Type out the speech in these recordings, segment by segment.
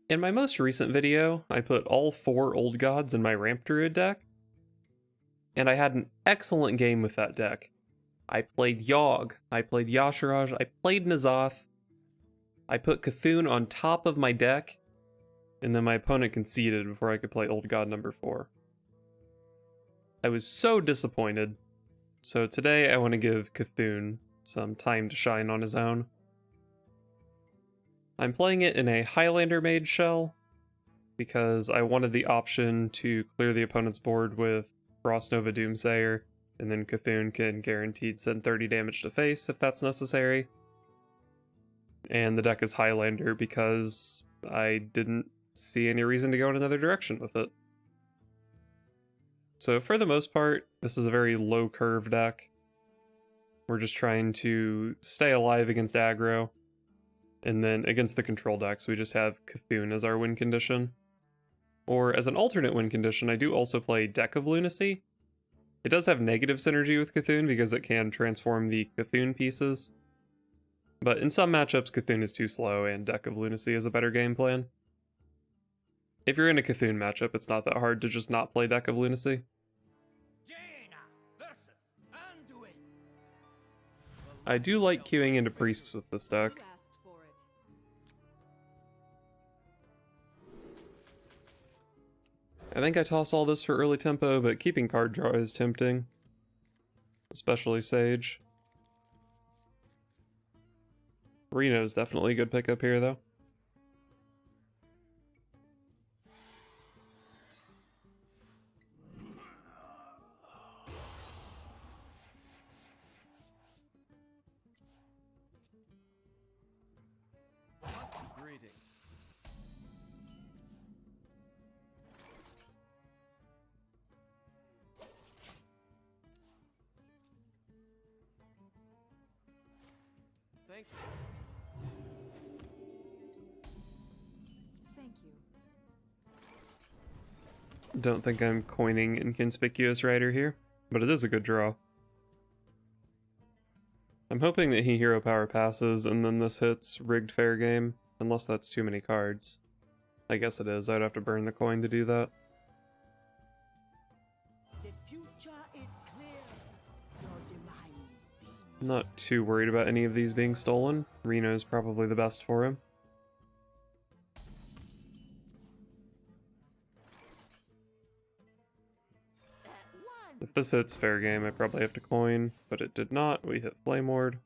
In my most recent video, I put all 4 old gods in my Ramp Druid deck, and I had an excellent game with that deck. I played Yogg, I played Yashiraj, I played N'Zoth, I put Cthulhu on top of my deck, and then my opponent conceded before I could play old god number 4. I was so disappointed, so today I want to give Cthulhu some time to shine on his own. I'm playing it in a Highlander Mage shell, because I wanted the option to clear the opponent's board with Frost Nova Doomsayer, and then Cthulhu can guaranteed send 30 damage to face if that's necessary. And the deck is Highlander because I didn't see any reason to go in another direction with it. So for the most part, this is a very low curve deck. We're just trying to stay alive against aggro, and then against the control decks we just have Cthulhu as our win condition. Or as an alternate win condition, I do also play Deck of Lunacy. It does have negative synergy with Cthulhu because it can transform the Cthulhu pieces. But in some matchups, Cthulhu is too slow and Deck of Lunacy is a better game plan. If you're in a Cthulhu matchup, it's not that hard to just not play Deck of Lunacy. I do like queuing into priests with this deck. I think I toss all this for early tempo, but keeping card draw is tempting. Especially Sage. Reno's definitely a good pickup here, though. Thank you. Thank you. Don't think I'm coining Inconspicuous Rider here, but it is a good draw. I'm hoping that he hero power passes and then this hits Rigged Fair Game, unless that's too many cards. I guess it is, I'd have to burn the coin to do that. The future is clear. Your demise be. I'm not too worried about any of these being stolen. Reno's probably the best for him. If this hits fair game, I probably have to coin, but it did not. We hit Flame Ward.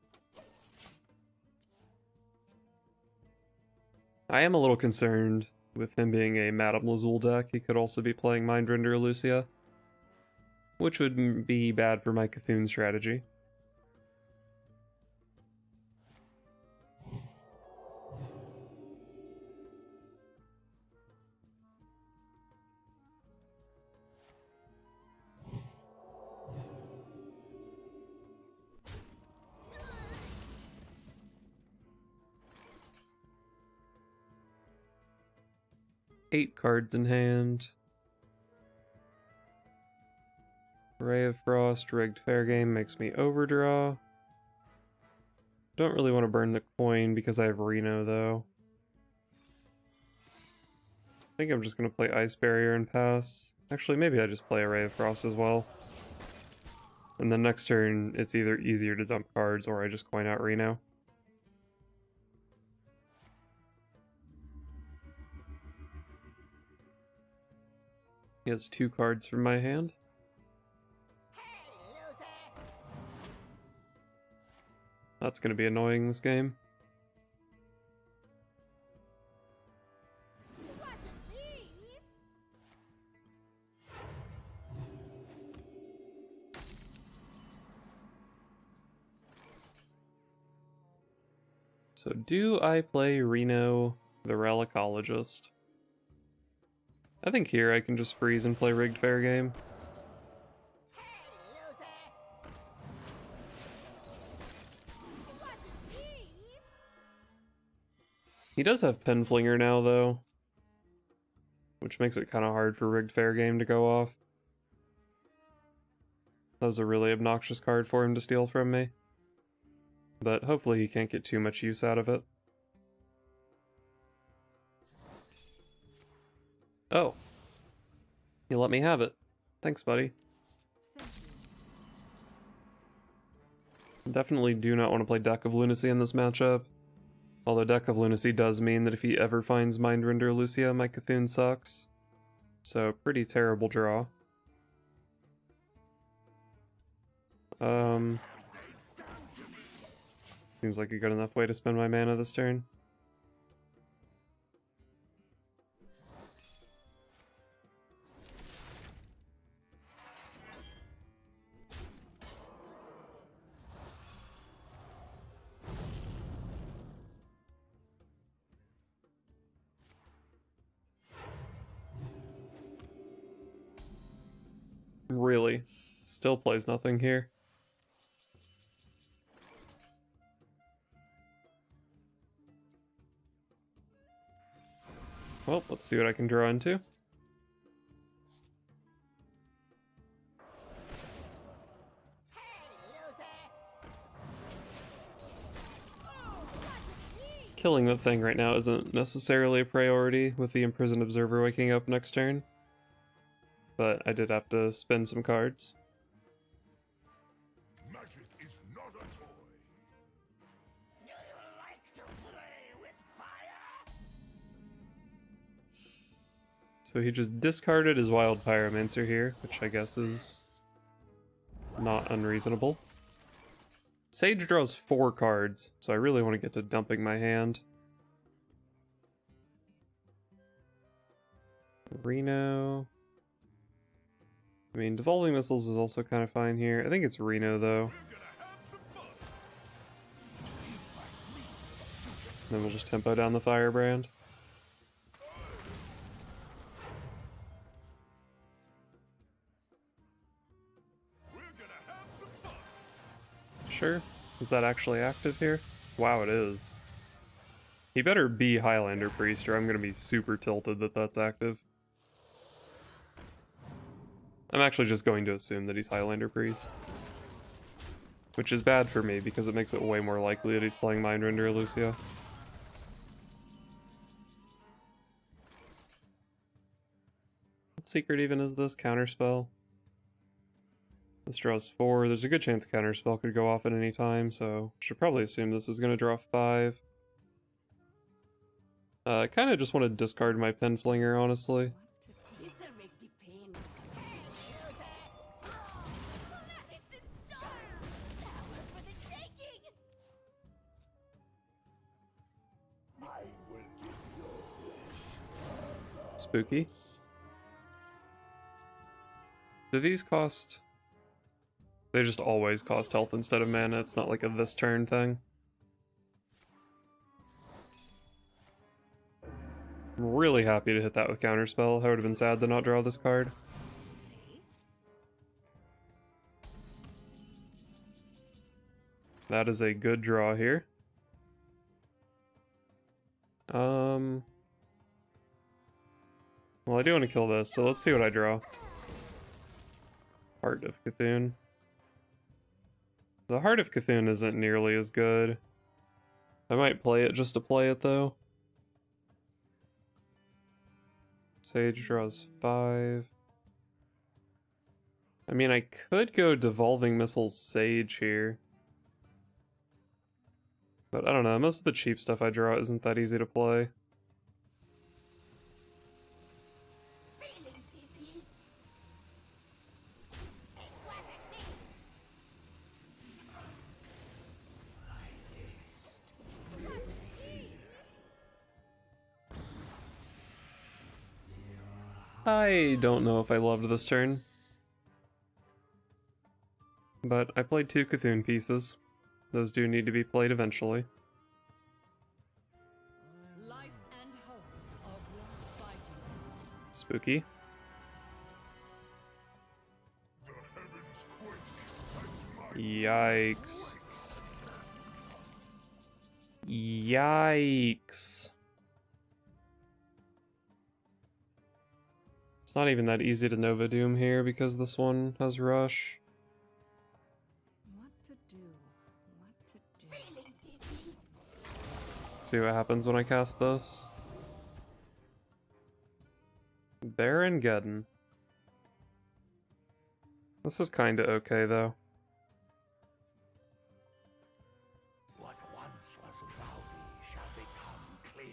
I am a little concerned with him being a Madame Lazul deck. He could also be playing Mindrender Lucia, which would be bad for my Cthulhu strategy. Eight cards in hand. Ray of Frost, Rigged Fair Game makes me overdraw. Don't really want to burn the coin because I have Reno though. I think I'm just going to play Ice Barrier and pass. Actually, maybe I just play a Ray of Frost as well. And then next turn, it's either easier to dump cards or I just coin out Reno. He has 2 cards from my hand. That's going to be annoying this game. So do I play Reno the Relicologist? I think here I can just freeze and play Rigged Fair Game. He does have Penflinger now, though, which makes it kind of hard for Rigged Fair Game to go off. That was a really obnoxious card for him to steal from me. But hopefully he can't get too much use out of it. Oh. You let me have it. Thanks, buddy. Thank you. Definitely do not want to play Deck of Lunacy in this matchup. Although Deck of Lunacy does mean that if he ever finds Mindrender Lucia, my Cthulhu sucks. So, pretty terrible draw. Seems like a good enough way to spend my mana this turn. Really? Still plays nothing here. Well, let's see what I can draw into. Killing that thing right now isn't necessarily a priority with the Imprisoned Observer waking up next turn. But I did have to spend some cards. Magic is not a toy. Do you like to play with fire? So he just discarded his Wild Pyromancer here, which I guess is not unreasonable. Sage draws 4 cards, so I really want to get to dumping my hand. Reno. I mean, Devolving Missiles is also kind of fine here. I think it's Reno, though. Then we'll just tempo down the Firebrand. Sure. Is that actually active here? Wow, it is. He better be Highlander Priest, or I'm gonna be super tilted that that's active. I'm actually just going to assume that he's Highlander Priest. Which is bad for me, because it makes it way more likely that he's playing Mindrender Lucia. What secret even is this? Counterspell? This draws 4. There's a good chance Counterspell could go off at any time, so should probably assume this is going to draw 5. I kind of just want to discard my Pen Flinger, honestly. This'll make the pain. Hey, loser! It's in style! Power for the taking! I will give your flesh. Spooky. Do these cost... They just always cost health instead of mana. It's not like a this turn thing. I'm really happy to hit that with Counterspell. I would have been sad to not draw this card. That is a good draw here. Well, I do want to kill this, so let's see what I draw. Heart of Cthulhu. The Heart of Cthulhu isn't nearly as good. I might play it just to play it, though. Sage draws 5. I mean, I could go Devolving Missiles Sage here. But I don't know, most of the cheap stuff I draw isn't that easy to play. Feeling dizzy? It wasn't me! I taste I don't know if I loved this turn. But I played 2 Cthulhu pieces. Those do need to be played eventually. Life and hope are worth fighting. Spooky. the heavens quake at my Yikes. Yikes. It's not even that easy to Nova Doom here because this one has Rush. What to do? What to do? Feeling dizzy? See what happens when I cast this. Baron Geddon. This is kinda okay, though. What once was cloudy shall become clear.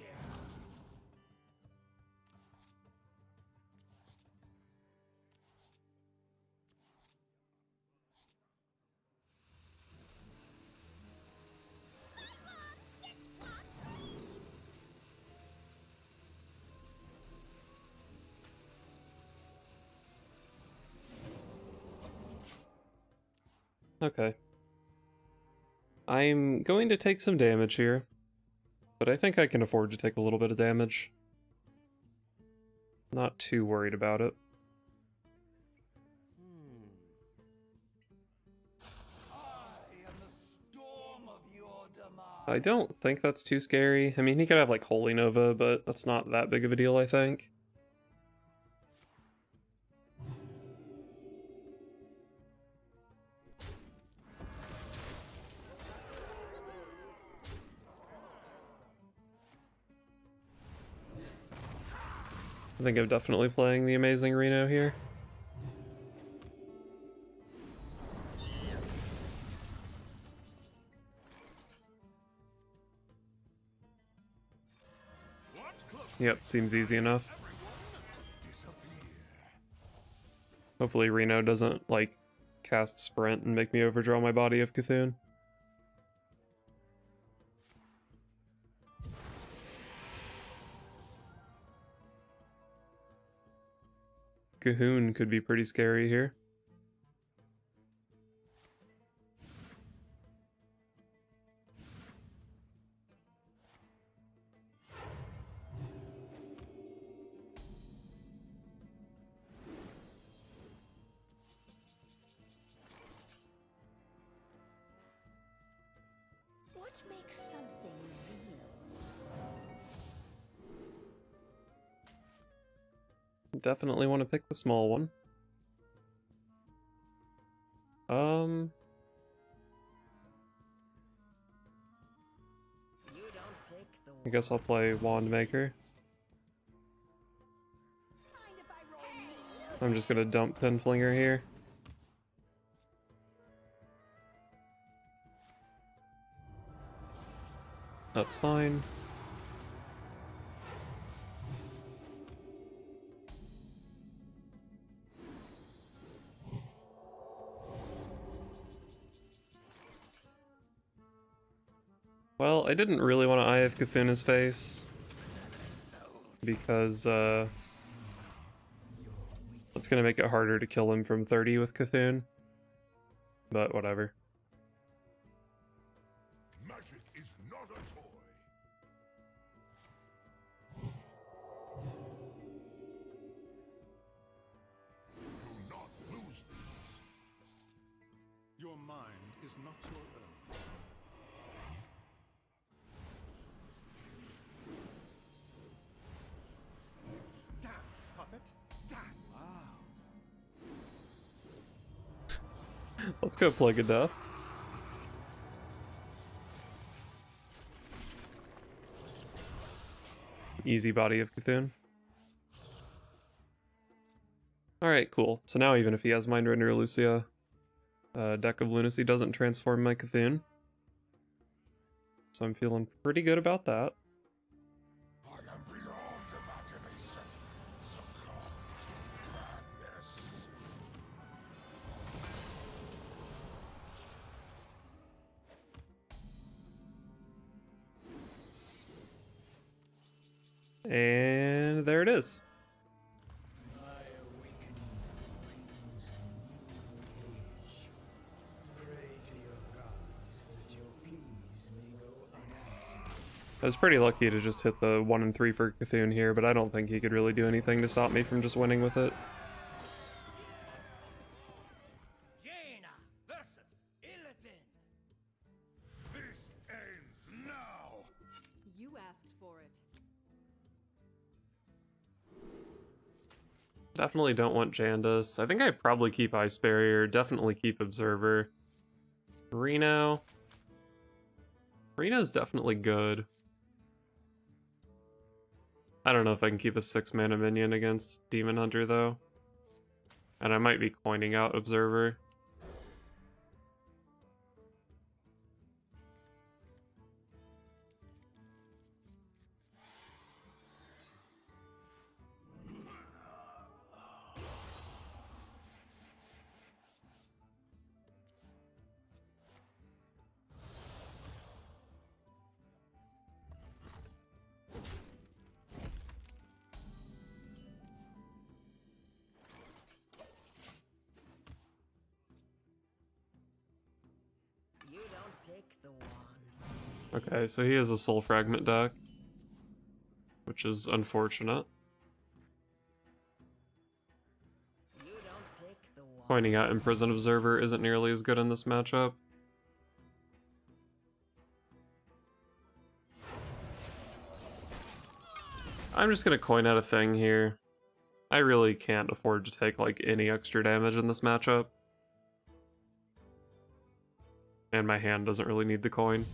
Okay. I'm going to take some damage here, but I think I can afford to take a little bit of damage. Not too worried about it. I am the storm of your demise. I don't think that's too scary. I mean, he could have, like, Holy Nova, but that's not that big of a deal, I think. I think I'm definitely playing the Amazing Reno here. Yep, seems easy enough. Hopefully Reno doesn't, like, cast Sprint and make me overdraw my Body of Cthulhu. Cahoon could be pretty scary here. What makes something real? Definitely want to pick the small one. You don't pick the I guess I'll play Wand Maker. Mind if I roll me? I'm just gonna dump Pinflinger here. That's fine. Well, I didn't really want to Eye of Cthulhu's face because that's gonna make it harder to kill him from 30 with Cthulhu. But whatever. Magic is not a toy. Do not lose these. Your mind is not your own. Dance, puppet, dance. Let's go Plague of Death. Easy Body of Cthulhu. Alright, cool. So now even if he has Mind Render Lucia, Deck of Lunacy doesn't transform my Cthulhu. So I'm feeling pretty good about that. I am beyond imagination. Succumb to madness. And there it is. I was pretty lucky to just hit the 1 and 3 for Cthulhu here, but I don't think he could really do anything to stop me from just winning with it. Jaina versus Illidan. This ends now. You asked for it. Definitely don't want Jandis. I think I probably keep Ice Barrier, definitely keep Observer. Reno's definitely good. I don't know if I can keep a 6-mana minion against Demon Hunter, though. And I might be coining out Observer. You don't pick the ones. Okay, so he has a Soul Fragment deck, which is unfortunate. You don't pick the ones. Pointing out Imprisoned Observer isn't nearly as good in this matchup. I'm just gonna coin out a thing here. I really can't afford to take like any extra damage in this matchup. And my hand doesn't really need the coin.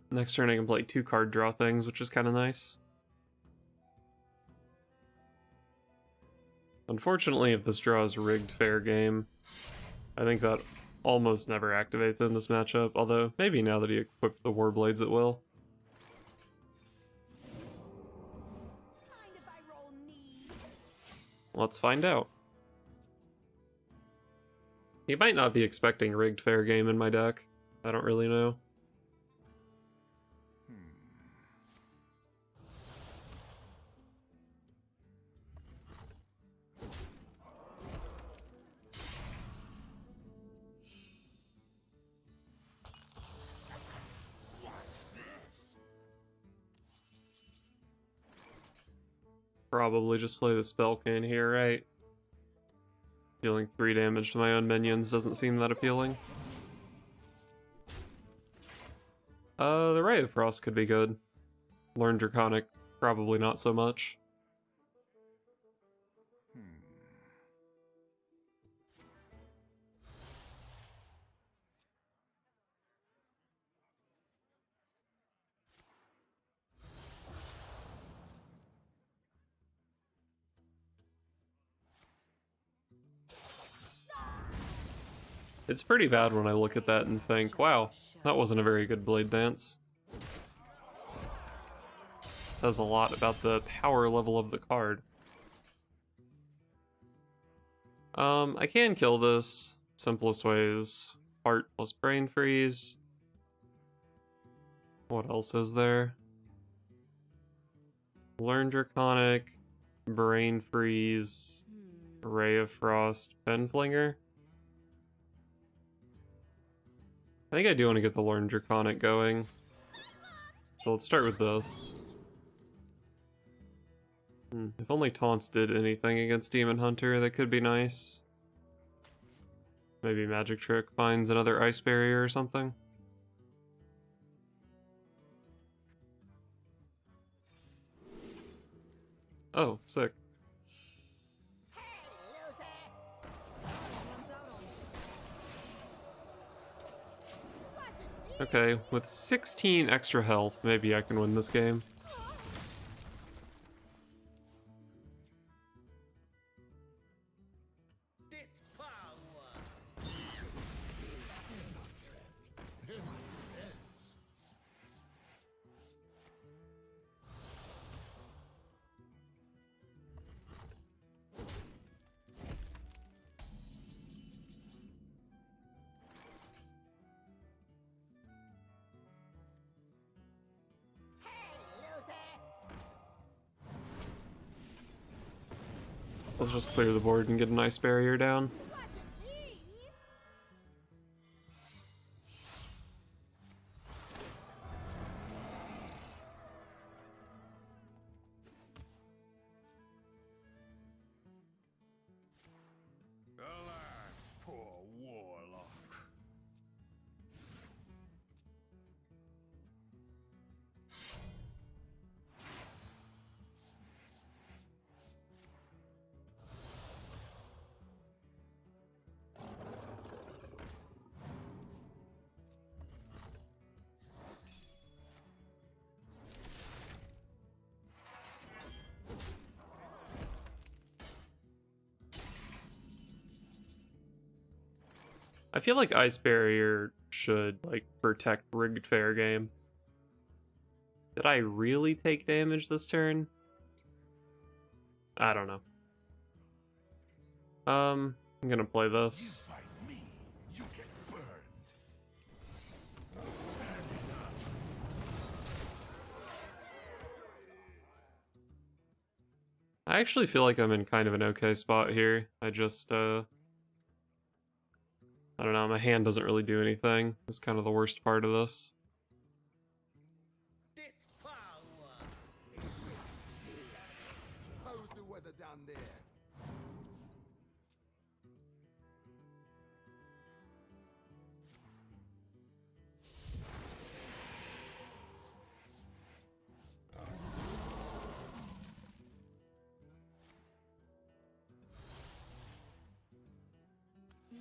Next turn I can play 2 card draw things, which is kind of nice. Unfortunately, if this draw is rigged fair game, I think that almost never activates in this matchup, although maybe now that he equipped the Warblades it will. Mind if I roll knee? Let's find out. He might not be expecting rigged fair game in my deck. I don't really know. Probably just play the Spellcan here, right? Dealing 3 damage to my own minions doesn't seem that appealing. The Ray of Frost could be good. Learn Draconic, probably not so much. It's pretty bad when I look at that and think, wow, that wasn't a very good blade dance. Says a lot about the power level of the card. I can kill this. Simplest way is Heart plus Brain Freeze. What else is there? Learn Draconic, Brain Freeze, Ray of Frost, Penflinger. I think I do want to get the Learn Draconic going. So let's start with this. If only taunts did anything against Demon Hunter, that could be nice. Maybe Magic Trick finds another Ice Barrier or something. Oh, sick. Okay, with 16 extra health, maybe I can win this game. Let's just clear the board and get an Ice Barrier down. Alas, poor warlock. I feel like Ice Barrier should, like, protect Rigged Fair game. Did I really take damage this turn? I don't know. I'm gonna play this. Fight me, you get burned. I actually feel like I'm in kind of an okay spot here. I just, I don't know, my hand doesn't really do anything. It's kind of the worst part of this. This power is exceeding. How's the weather down there?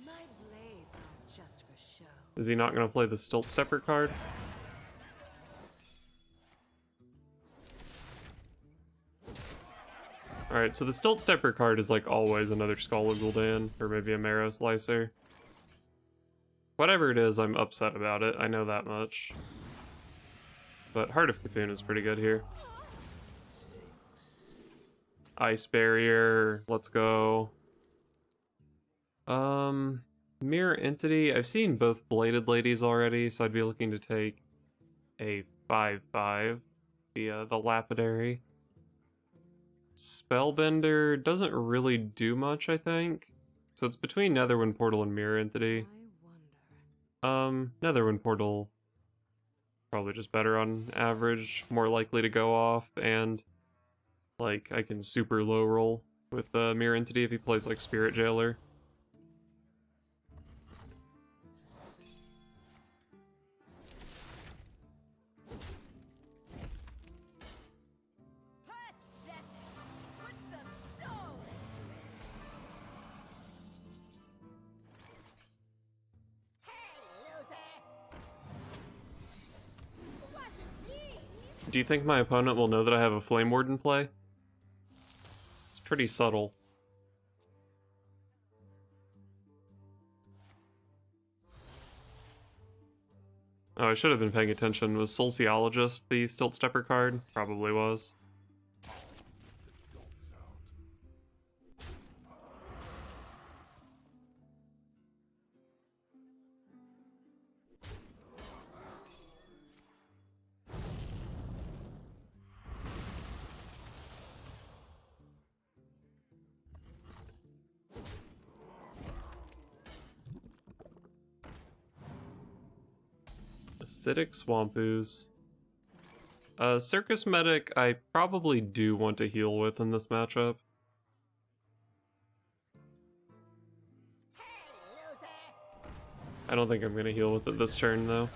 My blades aren't just for show. Is he not going to play the Stilt Stepper card? Alright, so the Stilt Stepper card is like always another Skull of Gul'dan, or maybe a Marrow Slicer. Whatever it is, I'm upset about it, I know that much. But Heart of Cthulhu is pretty good here. Ice Barrier, let's go. Mirror Entity, I've seen both Bladed Ladies already, so I'd be looking to take a 5/5 via the Lapidary. Spellbender doesn't really do much, I think. So it's between Netherwind Portal and Mirror Entity. I wonder. Netherwind Portal probably just better on average, more likely to go off, and like I can super low roll with Mirror Entity if he plays like Spirit Jailer. Put some soul into it. Hey, loser! Wasn't me! Do you think my opponent will know that I have a Flame Ward in play? It's pretty subtle. Oh, I should have been paying attention. Was Sociologist the Stilt Stepper card? Probably was. Acidic Swamp Ooze. Circus Medic, I probably do want to heal with in this matchup. I don't think I'm going to heal with it this turn, though.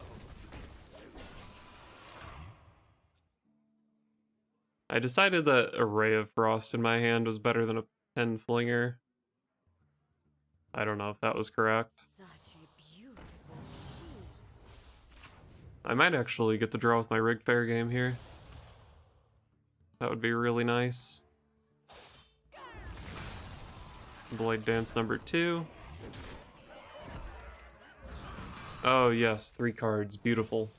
I decided that a Ray of Frost in my hand was better than a Pen Flinger. I don't know if that was correct. Such a beautiful sheath. I might actually get to draw with my Rig Fair game here. That would be really nice. Blade Dance number 2. Oh yes, 3 cards, beautiful.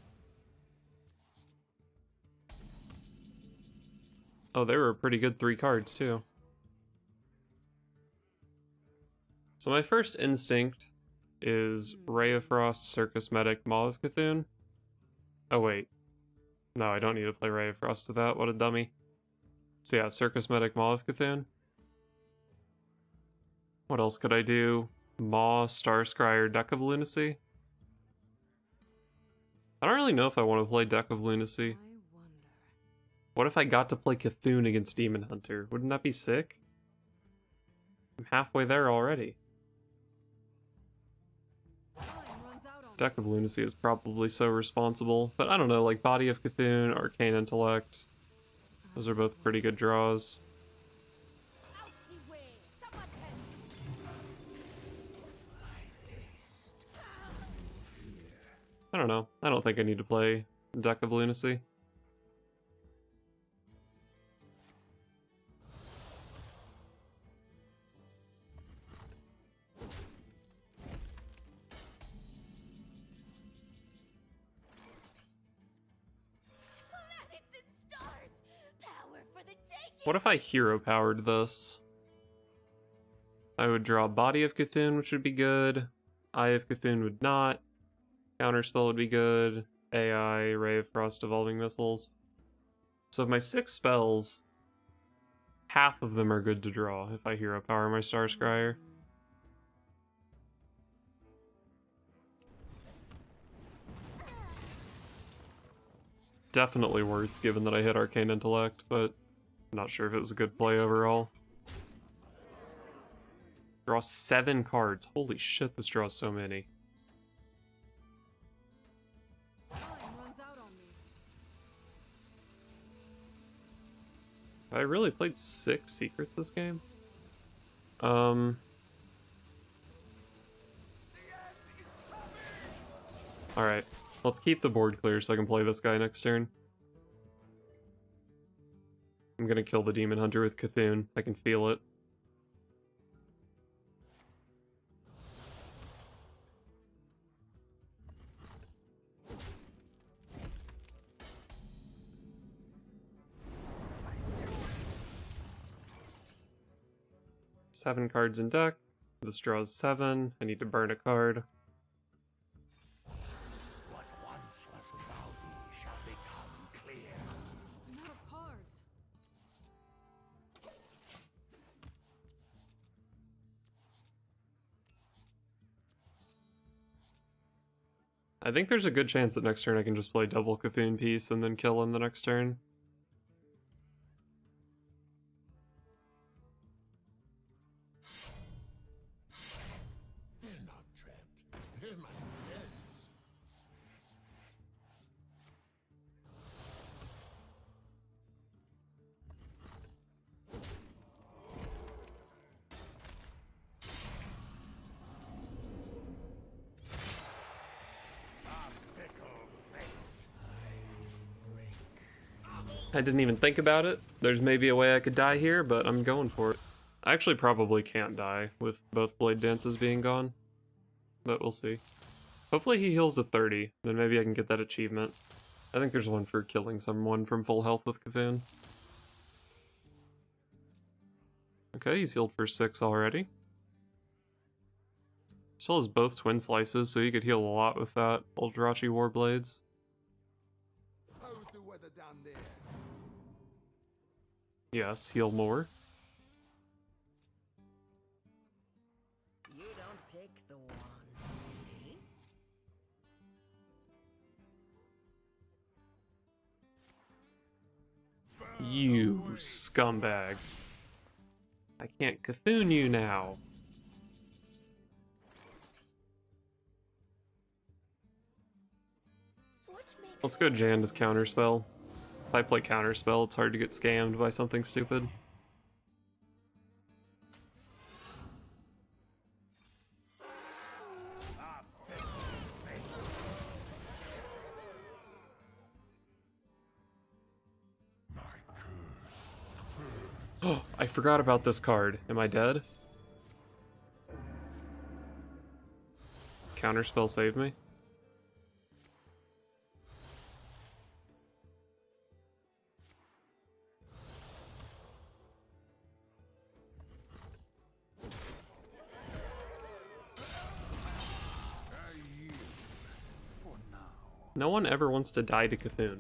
Oh, they were a pretty good 3 cards too. So my first instinct is Ray of Frost, Circus Medic, Maw of Cthulhu. Oh wait. No, I don't need to play Ray of Frost with that, what a dummy. So yeah, Circus Medic, Maw of Cthulhu. What else could I do? Maw, Star Scryer, Deck of Lunacy? I don't really know if I want to play Deck of Lunacy. I wonder. What if I got to play Cthulhu against Demon Hunter? Wouldn't that be sick? I'm halfway there already. Time runs out on Deck of Lunacy is probably so responsible, but I don't know, like Body of Cthulhu, Arcane Intellect, those are both pretty good draws. Out the way! Someone I don't know, I don't think I need to play Deck of Lunacy. What if I hero powered this? I would draw Body of Cthulhu, which would be good. Eye of Cthulhu would not. Counterspell would be good. AI, Ray of Frost, Evolving Missiles. So of my 6 spells, half of them are good to draw if I hero power my Star Scryer. Definitely worth, given that I hit Arcane Intellect, but I'm not sure if it was a good play overall. Draw 7 cards. Holy shit, this draws so many. Time runs out on me. I really played 6 secrets this game. Alright, let's keep the board clear so I can play this guy next turn. I'm gonna kill the Demon Hunter with Cthulhu. I can feel it. Seven cards in deck. This draws 7. I need to burn a card. What once was cloudy shall become clear. I'm out of cards. I think there's a good chance that next turn I can just play double Cthulhu piece and then kill him the next turn. They're not trapped. They're my friends. I didn't even think about it. There's maybe a way I could die here, but I'm going for it. I actually probably can't die with both Blade Dances being gone, but we'll see. Hopefully he heals to 30, then maybe I can get that achievement. I think there's one for killing someone from full health with Cthulhu. Okay, he's healed for 6 already. Still has both Twin Slices, so he could heal a lot with that. Eldrachi Warblades. How's the weather down there? Yes, heal more. You don't pick the ones, eh? You scumbag. I can't Cthulhu you now. Let's go Janda's Counterspell. If I play Counterspell, it's hard to get scammed by something stupid. Oh, I forgot about this card. Am I dead? Counterspell saved me. No one ever wants to die to Cthulhu.